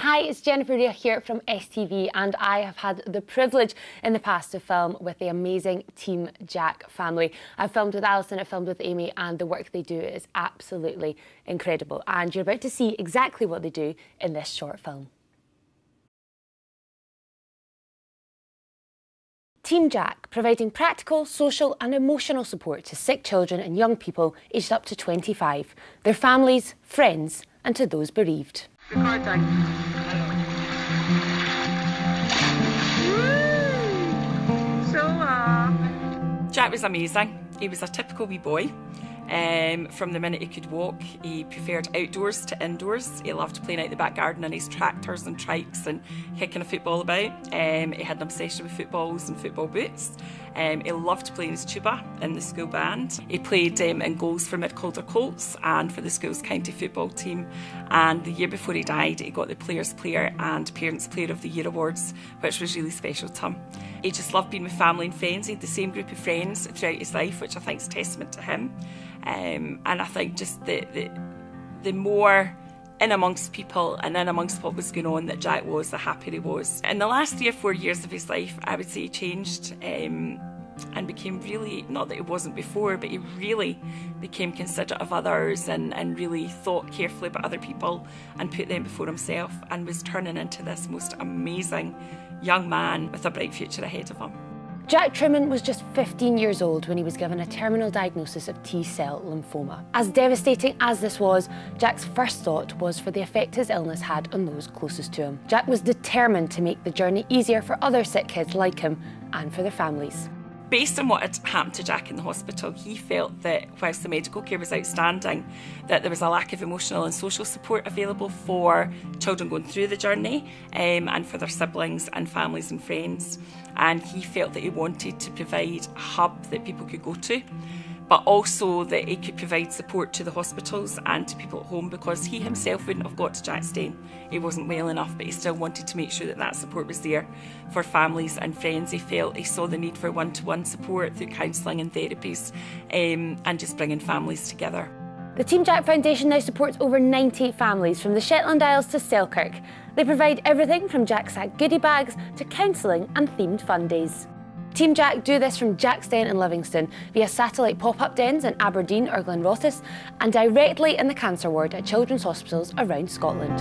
Hi, it's Jennifer Rea here from STV, and I have had the privilege in the past to film with the amazing Team Jack family. I've filmed with Alison, I've filmed with Amy, and the work they do is absolutely incredible. And you're about to see exactly what they do in this short film. Team Jack, providing practical, social and emotional support to sick children and young people aged up to 25, their families, friends and to those bereaved. Jack was amazing. He was a typical wee boy. From the minute he could walk, he preferred outdoors to indoors. He loved playing out the back garden in his tractors and trikes and kicking a football about. He had an obsession with footballs and football boots. He loved playing his tuba in the school band. He played in goals for Mid-Calder Colts and for the school's county football team. And the year before he died, he got the Players' Player and Parents' Player of the Year awards, which was really special to him. He just loved being with family and friends. He had the same group of friends throughout his life, which I think is a testament to him. And I think just the more in amongst people and in amongst what was going on that Jack was, the happier he was. In the last 3 or 4 years of his life, I would say he changed and became really, not that he wasn't before, but he really became considerate of others and really thought carefully about other people and put them before himself, and was turning into this most amazing young man with a bright future ahead of him. Jack Truman was just 15 years old when he was given a terminal diagnosis of T-cell lymphoma. As devastating as this was, Jack's first thought was for the effect his illness had on those closest to him. Jack was determined to make the journey easier for other sick kids like him and for their families. Based on what had happened to Jack in the hospital, he felt that whilst the medical care was outstanding, that there was a lack of emotional and social support available for children going through the journey and for their siblings and families and friends. And he felt that he wanted to provide a hub that people could go to, but also that he could provide support to the hospitals and to people at home, because he himself wouldn't have got to Jack's Den. He wasn't well enough, but he still wanted to make sure that that support was there for families and friends. He felt he saw the need for one-to-one support through counselling and therapies and just bringing families together. The Team Jack Foundation now supports over 90 families from the Shetland Isles to Selkirk. They provide everything from Jack Sack goodie bags to counselling and themed fun days. Team Jack do this from Jack's Den in Livingston, via satellite pop-up dens in Aberdeen or Glenrothes, and directly in the cancer ward at children's hospitals around Scotland.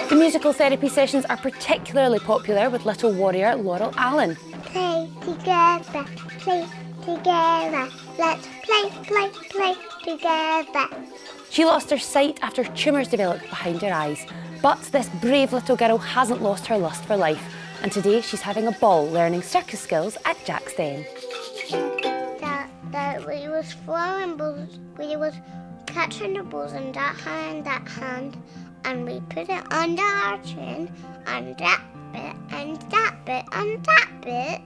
The musical therapy sessions are particularly popular with little warrior Laurel Allen. Play together, let's play together. She lost her sight after tumours developed behind her eyes, but this brave little girl hasn't lost her lust for life, and today she's having a ball learning circus skills at Jack's Den. We was throwing balls, we was catching the balls in that hand, and we put it under our chin, and that bit, and that bit, and that bit.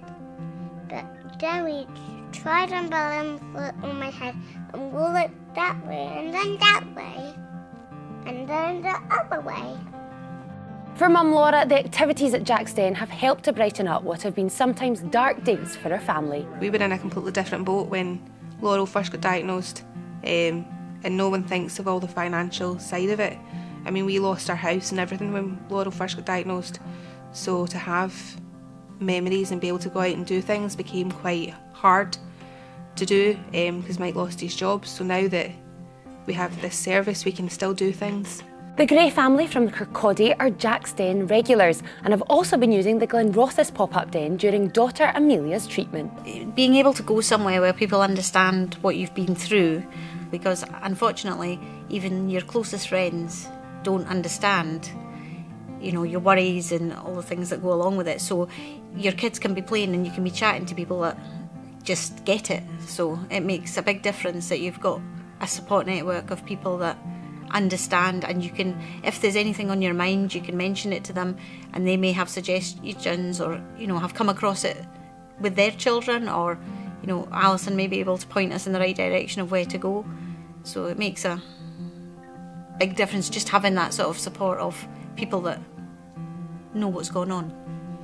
But then we tried and balloon foot on my head, and roll it that way, and then that way, and then the other way. For Mum Laura, the activities at Jack's Den have helped to brighten up what have been sometimes dark days for her family. We were in a completely different boat when Laurel first got diagnosed, and no one thinks of all the financial side of it. I mean, we lost our house and everything when Laurel first got diagnosed, so to have memories and be able to go out and do things became quite hard to do because Mike lost his job. So now that we have this service, we can still do things. The Gray family from Kirkcaldy are Jack's Den regulars and have also been using the Glenrothes pop-up den during daughter Amelia's treatment. Being able to go somewhere where people understand what you've been through, because unfortunately even your closest friends don't understand, you know, your worries and all the things that go along with it. So your kids can be playing and you can be chatting to people that just get it. So it makes a big difference that you've got a support network of people that understand, and you can, if there's anything on your mind, you can mention it to them and they may have suggestions or, you know, have come across it with their children, or, you know, Alison may be able to point us in the right direction of where to go. So it makes a big difference just having that sort of support of people that know what's going on.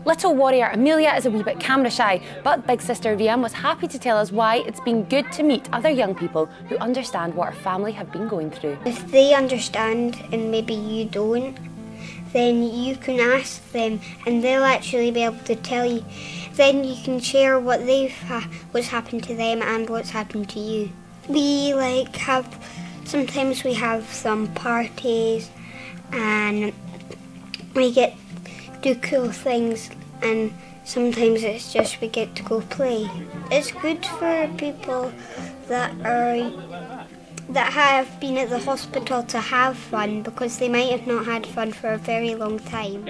Little warrior Amelia is a wee bit camera shy, but big sister Riam was happy to tell us why it's been good to meet other young people who understand what our family have been going through. If they understand and maybe you don't, then you can ask them and they'll actually be able to tell you. Then you can share what what's happened to them and what's happened to you. We sometimes we have some parties and we get do cool things, and sometimes it's just we get to go play. It's good for people that have been at the hospital to have fun, because they might have not had fun for a very long time.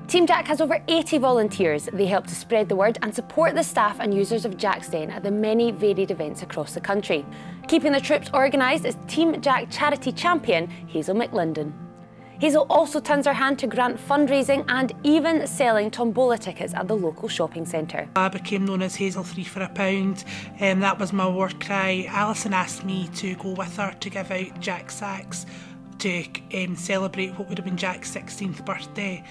Team Jack has over 80 volunteers. They help to spread the word and support the staff and users of Jack's Den at the many varied events across the country. Keeping the troops organised is Team Jack charity champion Hazel McLinden. Hazel also turns her hand to grant fundraising and even selling tombola tickets at the local shopping centre. I became known as Hazel 3 for a pound. That was my war cry. Alison asked me to go with her to give out Jack sacks to celebrate what would have been Jack's 16th birthday.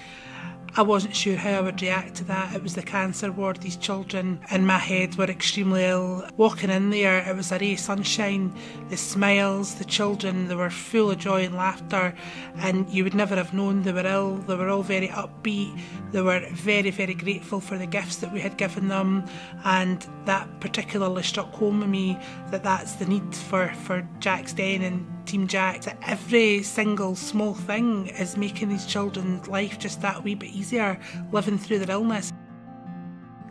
I wasn't sure how I would react to that. It was the cancer ward. These children in my head were extremely ill. Walking in there, it was a ray of sunshine. The smiles, the children, they were full of joy and laughter, and you would never have known they were ill. They were all very upbeat. They were very, very grateful for the gifts that we had given them, and that particularly struck home with me that that's the need for Jack's Den and Team Jack. That every single small thing is making these children's life just that wee bit easier, living through their illness.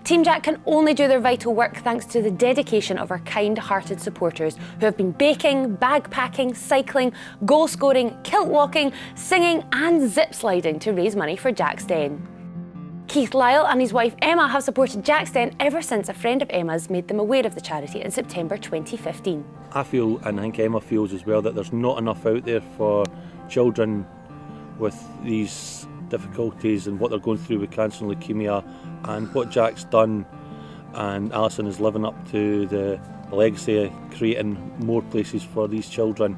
Team Jack can only do their vital work thanks to the dedication of our kind-hearted supporters who have been baking, bagpacking, cycling, goal scoring, kilt walking, singing and zip sliding to raise money for Jack's Den. Keith Lyle and his wife Emma have supported Jack's Den ever since a friend of Emma's made them aware of the charity in September 2015. I feel, and I think Emma feels as well, that there's not enough out there for children with these difficulties and what they're going through with cancer and leukaemia, and what Jack's done and Alison is living up to the legacy of creating more places for these children.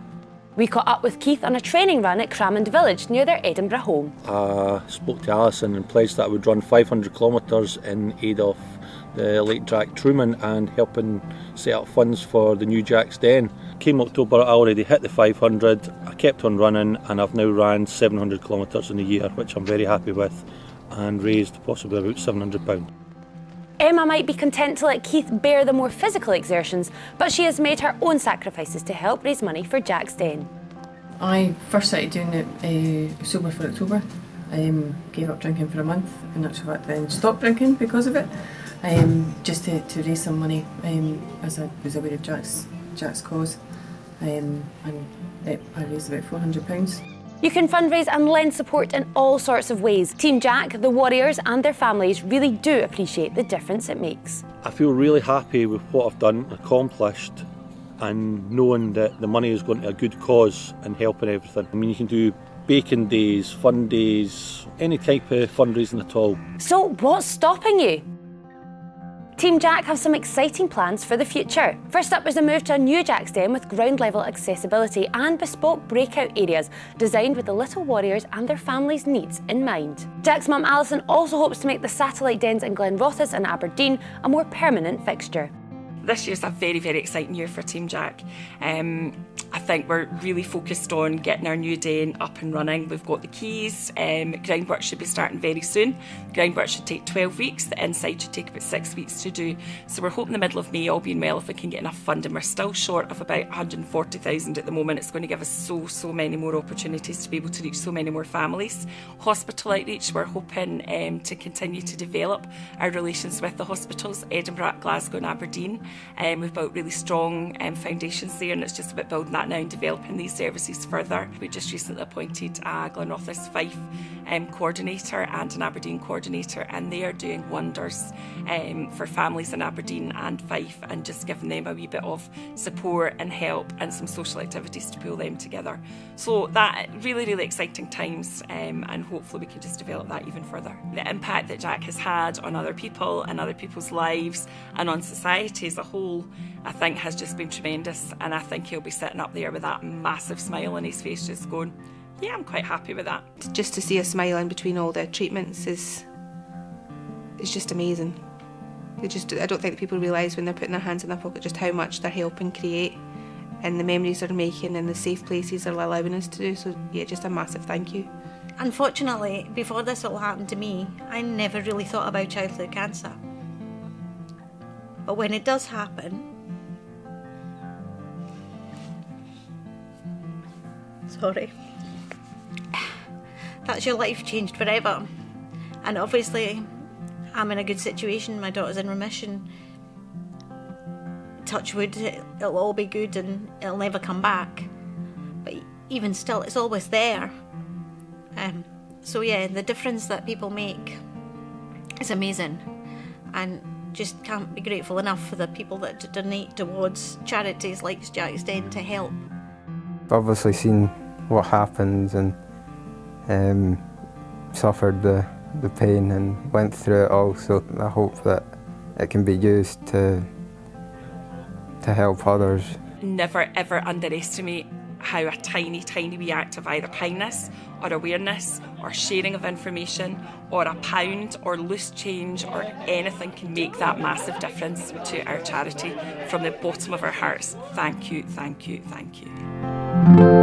We caught up with Keith on a training run at Cramond Village near their Edinburgh home. I spoke to Alison and pledged that I would run 500 kilometres in aid of the late Jack Trueman and helping set up funds for the new Jack's Den. Came October, I already hit the 500, I kept on running, and I've now ran 700 kilometres in a year, which I'm very happy with, and raised possibly about £700. Emma might be content to let Keith bear the more physical exertions, but she has made her own sacrifices to help raise money for Jack's Den. I first started doing it sober for October. Gave up drinking for a month, in actual fact then stopped drinking because of it, just to raise some money, as I was aware of Jack's cause, and I raised about £400. You can fundraise and lend support in all sorts of ways. Team Jack, the Warriors and their families really do appreciate the difference it makes. I feel really happy with what I've done, accomplished, and knowing that the money is going to a good cause and helping everything. I mean, you can do baking days, fun days, any type of fundraising at all. So what's stopping you? Team Jack have some exciting plans for the future. First up is a move to a new Jack's Den with ground level accessibility and bespoke breakout areas designed with the little warriors and their families' needs in mind. Jack's mum Alison also hopes to make the satellite dens in Glenrothes and Aberdeen a more permanent fixture. This year's a very, very exciting year for Team Jack. I think we're really focused on getting our new den up and running. We've got the keys, groundwork should be starting very soon. Groundwork should take 12 weeks, the inside should take about 6 weeks to do. So we're hoping the middle of May, all being well, if we can get enough funding. We're still short of about 140,000 at the moment. It's going to give us so many more opportunities to be able to reach so many more families. Hospital outreach, we're hoping to continue to develop our relations with the hospitals, Edinburgh, Glasgow and Aberdeen. We've built really strong foundations there, and it's just about building that that now and developing these services further. We just recently appointed a Glenrothes Fife coordinator and an Aberdeen coordinator, and they are doing wonders for families in Aberdeen and Fife, and just giving them a wee bit of support and help and some social activities to pull them together. So that really, really exciting times, and hopefully we can just develop that even further. The impact that Jack has had on other people and other people's lives and on society as a whole, I think has just been tremendous, and I think he'll be sitting up there with that massive smile on his face just going, yeah, I'm quite happy with that. Just to see a smile in between all the treatments is just amazing. I don't think that people realise when they're putting their hands in their pocket just how much they're helping create, and the memories they're making and the safe places they're allowing us to do. So yeah, just a massive thank you. Unfortunately, before this all happened to me, I never really thought about childhood cancer. But when it does happen, sorry, that's your life changed forever. And obviously, I'm in a good situation, my daughter's in remission. Touch wood, it'll all be good and it'll never come back. But even still, it's always there. So yeah, the difference that people make is amazing, and just can't be grateful enough for the people that donate towards charities like Jack's Den to help. I've obviously seen what happens and suffered the pain and went through it all, so I hope that it can be used to help others. Never ever underestimate how a tiny, tiny wee act of either kindness or awareness or sharing of information or a pound or loose change or anything can make that massive difference to our charity. From the bottom of our hearts, thank you, thank you, thank you.